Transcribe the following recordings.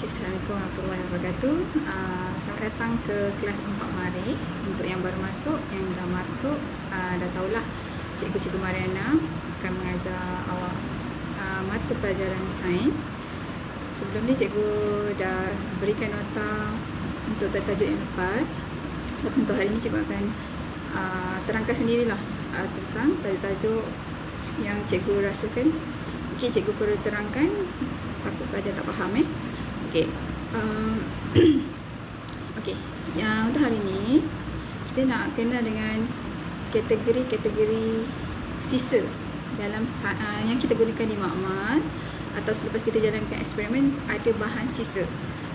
Assalamualaikum warahmatullahi wabarakatuh. Selamat datang ke kelas 4 Mari. Untuk yang baru masuk, yang dah masuk, dah tahulah Cikgu Mariana akan mengajar awak mata pelajaran sains. Sebelum ni cikgu dah berikan nota untuk tajuk yang lepas. Tapi untuk hari ni cikgu akan terangkan sendirilah tentang tajuk-tajuk yang cikgu rasakan mungkin cikgu perlu terangkan, takut pelajar tak faham. Okey. Okey. Untuk hari ni kita nak kenal dengan kategori-kategori sisa dalam yang kita gunakan di makmal atau selepas kita jalankan eksperimen ada bahan sisa.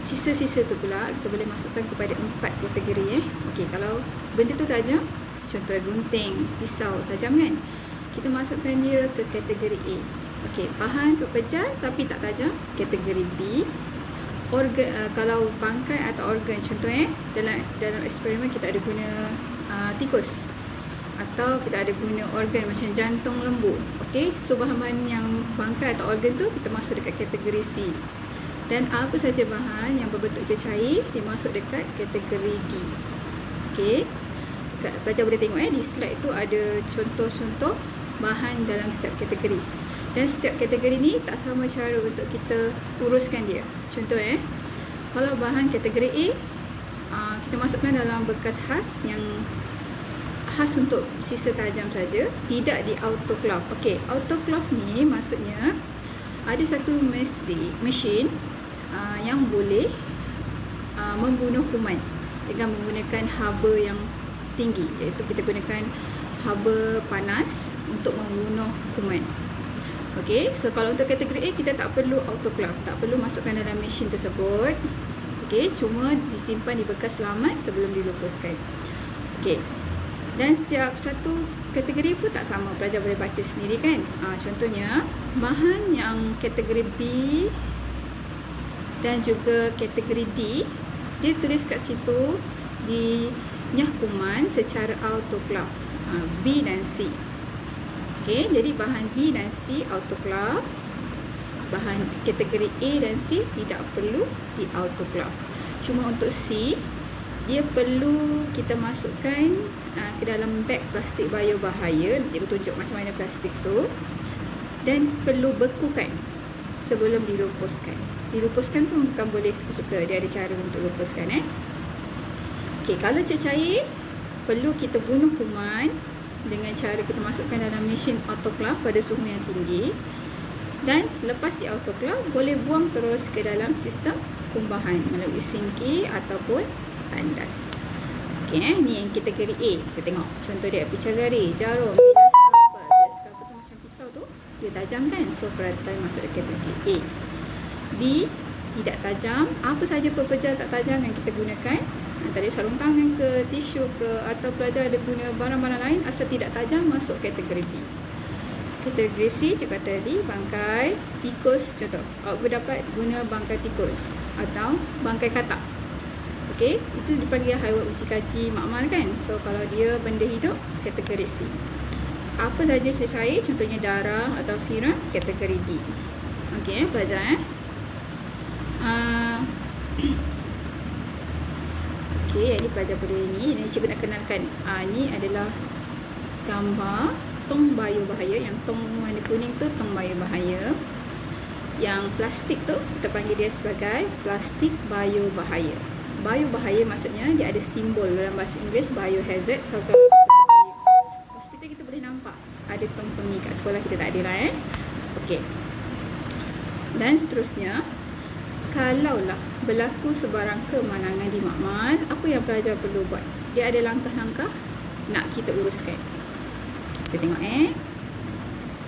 Sisa-sisa tu pula kita boleh masukkan kepada 4 kategori. Okey, kalau benda tu tajam, contoh gunting, pisau tajam kan, kita masukkan dia ke kategori A. Okey, bahan pepejal tapi tak tajam, kategori B. Kalau bangkai atau organ, contohnya dalam eksperimen kita ada guna tikus atau kita ada guna organ macam jantung lembu. Okey, so bahan-bahan yang bangkai atau organ tu kita masuk dekat kategori C. Dan apa saja bahan yang berbentuk cecair dia masuk dekat kategori D. Okey, pelajar boleh tengok di slide tu ada contoh-contoh bahan dalam setiap kategori. Dan setiap kategori ni tak sama cara untuk kita uruskan dia. Contoh kalau bahan kategori A, kita masukkan dalam bekas khas yang khas untuk sisa tajam saja, tidak di autoclave. Okey, autoclave ni maksudnya ada satu mesin yang boleh membunuh kuman dengan menggunakan haba yang tinggi, iaitu kita gunakan haba panas untuk membunuh kuman. Okey, so kalau untuk kategori A kita tak perlu autoclave, tak perlu masukkan dalam mesin tersebut. Okey, cuma disimpan di bekas selamat sebelum dilupuskan. Okey, dan setiap satu kategori pun tak sama, pelajar boleh baca sendiri kan. Contohnya bahan yang kategori B dan juga kategori D, dia tulis kat situ dinyah kuman secara autoclave, B dan C. Okey, jadi bahan B dan C autoclave, bahan kategori A dan C tidak perlu di autoclave. Cuma untuk C, dia perlu kita masukkan ke dalam beg plastik biobahaya. Cikgu tunjuk macam mana plastik tu, dan perlu bekukan sebelum dilupuskan. Dilupuskan pun bukan boleh suka-suka, dia ada cara untuk lupuskan. Okey, kalau cecair perlu kita bunuh kuman dengan cara kita masukkan dalam mesin autoclave pada suhu yang tinggi, dan selepas di autoclave boleh buang terus ke dalam sistem kumbahan melalui sinki ataupun tandas. Okey, ni yang kategori A. Kita tengok contoh dia, picagari, jarum, bilas kapal. Bilas kapal tu macam pisau tu, dia tajam kan, so peralatan masuk ke kategori A. B, tidak tajam. Apa saja pepejal tak tajam yang kita gunakan, antara sarung tangan ke, tisu ke, atau pelajar ada guna barang-barang lain, asal tidak tajam, masuk kategori B. Kategori C juga tadi, bangkai tikus. Contoh, awak dapat guna bangkai tikus atau bangkai katak. Okey, itu dipanggil haiwan uji kaji makmal kan. So kalau dia benda hidup, kategori C. Apa saja cecair, contohnya darah atau siram, kategori D. Okey, pelajar Okey, ini pelajar boleh ni cikgu nak kenalkan. Ni adalah gambar tong biobahaya. Yang tong warna kuning tu tong biobahaya. Yang plastik tu kita panggil dia sebagai plastik biobahaya. Biobahaya maksudnya dia ada simbol dalam bahasa Inggeris biohazard. So kalau kita pergi hospital kita boleh nampak ada tong-tong ni, kat sekolah kita tak ada lah. Okey. Dan seterusnya, kalaulah berlaku sebarang kemalangan di makmal, apa yang pelajar perlu buat? Dia ada langkah-langkah nak kita uruskan. Kita tengok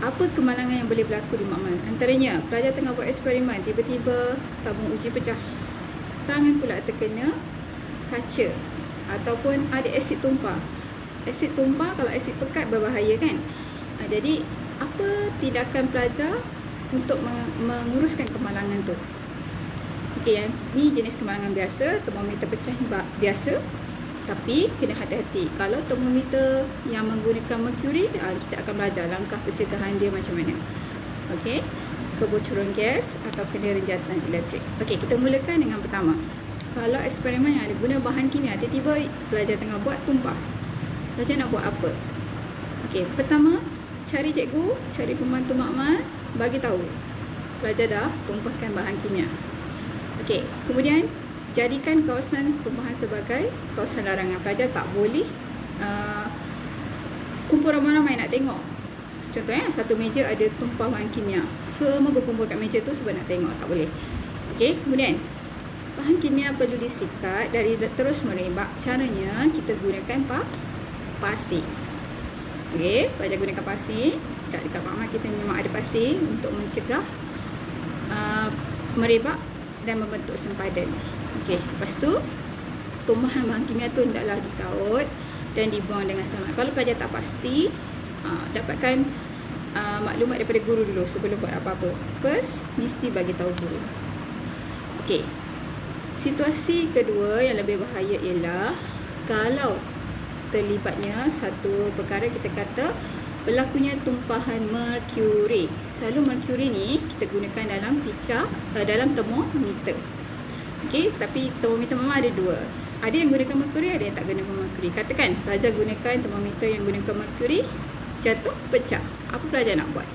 apa kemalangan yang boleh berlaku di makmal. Antaranya, pelajar tengah buat eksperimen, tiba-tiba tabung uji pecah, tangan pula terkena kaca, ataupun ada asid tumpah. Asid tumpah, kalau asid pekat berbahaya kan. Jadi apa tindakan pelajar untuk menguruskan kemalangan tu? Okey, yang ni jenis kemalangan biasa, termometer pecah biasa, tapi kena hati-hati. Kalau termometer yang menggunakan merkuri, kita akan belajar langkah pencegahan dia macam mana. Okey, kebocoran gas atau kena renjatan elektrik. Okey, kita mulakan dengan pertama. Kalau eksperimen yang ada guna bahan kimia, tiba-tiba pelajar tengah buat tumpah. Pelajar nak buat apa? Okey, pertama, cari cikgu, cari pembantu makmal, bagi tahu pelajar dah tumpahkan bahan kimia. Okey, kemudian jadikan kawasan tumpahan sebagai kawasan larangan. Pelajar tak boleh kumpul ramai-ramai nak tengok. Contohnya, satu meja ada tumpah bahan kimia. Semua berkumpul kat meja tu sebab nak tengok, tak boleh. Okey, kemudian bahan kimia perlu disikat dari terus merebak. Caranya kita gunakan pasir. Okey, pelajar gunakan pasir. Dekat makmal kita memang ada pasir untuk mencegah merebak dan membentuk sempadan. Okey, lepas tu tumpahan bahan kimia tu hendaklah dikaut dan dibuang dengan selamat. Kalau pelajar tak pasti, dapatkan maklumat daripada guru dulu sebelum buat apa-apa. First, mesti bagi tahu guru. Okey. Situasi kedua yang lebih bahaya ialah kalau terlibatnya satu perkara, kita kata berlakunya tumpahan merkuri. Selalu merkuri ni kita gunakan dalam dalam termometer. Okey, tapi termometer memang ada dua. Ada yang gunakan merkuri, ada yang tak gunakan merkuri. Katakan pelajar gunakan termometer yang gunakan merkuri, jatuh, pecah. Apa pelajar nak buat?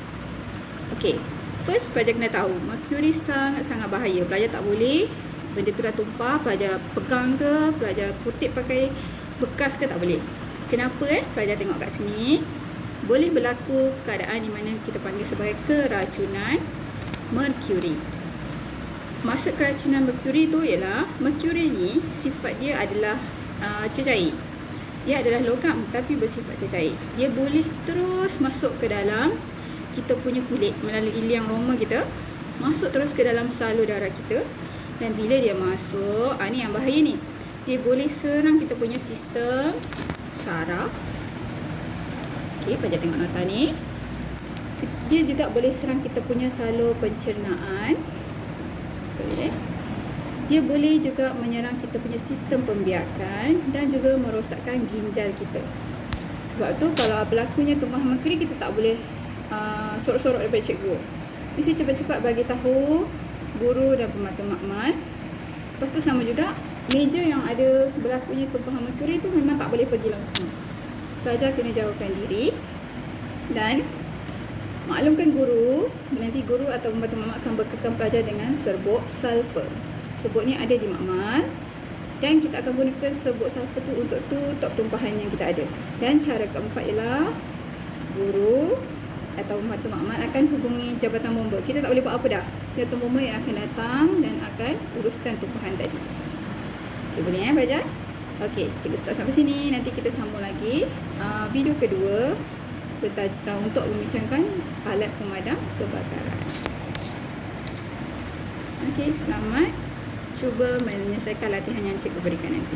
Okey, first pelajar kena tahu merkuri sangat-sangat bahaya. Pelajar tak boleh, benda tu dah tumpah, pelajar pegang ke, pelajar kutip pakai bekas ke, tak boleh. Kenapa? Pelajar tengok kat sini. Boleh berlaku keadaan di mana kita panggil sebagai keracunan merkuri. Maksud keracunan merkuri tu ialah merkuri ni sifat dia adalah cecair. Dia adalah logam tapi bersifat cecair. Dia boleh terus masuk ke dalam kita punya kulit melalui liang roma kita, masuk terus ke dalam salur darah kita, dan bila dia masuk, ni yang bahaya ni. Dia boleh serang kita punya sistem saraf. Okey, pelajar tengok nota ni. Dia juga boleh serang kita punya salur pencernaan. Dia boleh juga menyerang kita punya sistem pembiakan dan juga merosakkan ginjal kita. Sebab tu kalau berlakunya tumpahan merkuri, kita tak boleh sorok-sorok daripada cikgu. Mesti cepat-cepat bagi tahu guru dan pembantu makmal. Lepas tu sama juga, meja yang ada berlakunya tumpahan merkuri tu memang tak boleh pergi langsung. Pelajar kena jauhkan diri dan maklumkan guru. Nanti guru atau pembantu makmal akan bekakkan pelajar dengan serbuk sulfur. Serbuk ni ada di makmal dan kita akan gunakan serbuk sulfur tu untuk tutup tumpahan yang kita ada. Dan cara keempat ialah guru atau pembantu makmal akan hubungi jabatan bomba. Kita tak boleh buat apa dah. Jabatan bomba yang akan datang dan akan uruskan tumpahan tadi. Okay, boleh belajar? Okey, cikgu stop sampai sini. Nanti kita sambung lagi video kedua untuk membincangkan alat pemadam kebakaran. Okey, selamat cuba menyelesaikan latihan yang cikgu berikan nanti.